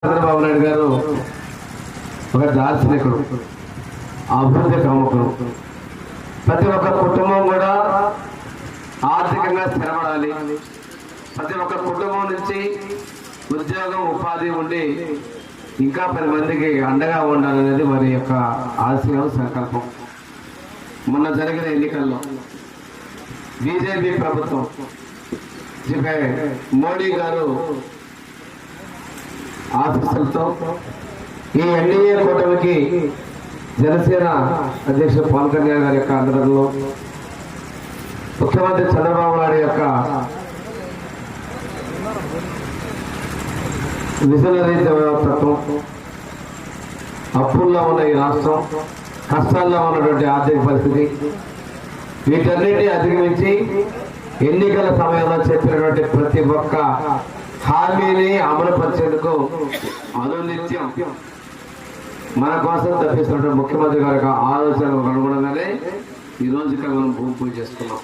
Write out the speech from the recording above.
చంద్రబాబు నాయుడు గారు ఒక దార్శనికుడు, అభివృద్ధి కాముకుడు. ప్రతి ఒక్క కుటుంబం కూడా ఆర్థికంగా స్థిరపడాలి, ప్రతి ఒక్క కుటుంబం నుంచి ఉద్యోగం ఉపాధి ఉండి ఇంకా 10 మందికి అండగా ఉండాలనేది వారి యొక్క ఆశయం, సంకల్పం. మొన్న జరిగిన ఎన్నికల్లో బీజేపీ ప్రభుత్వం మోడీ గారు ఆఫీసులతో ఈ ఎన్డీఏ కూటమికి జనసేన అధ్యక్షుడు పవన్ కళ్యాణ్ గారి యొక్క ఆధ్వర్యంలో ముఖ్యమంత్రి చంద్రబాబు నాయుడు యొక్క విజనరీ తత్వం, అప్పుల్లో ఉన్న ఈ రాష్ట్రం, కష్టాల్లో ఉన్నటువంటి ఆర్థిక పరిస్థితి, వీటన్నిటిని అధిగమించి ఎన్నికల సమయంలో చెప్పినటువంటి ప్రతి ఒక్క హామీని అమలుపరిచేందుకు అనునిత్యం మన కోసం తప్పిస్తున్నటువంటి ముఖ్యమంత్రి గారి యొక్క ఆలోచనలకు అనుగుణంగానే ఈ రోజు ఇక్కడ మనం భూమి పూజ చేసుకున్నాం.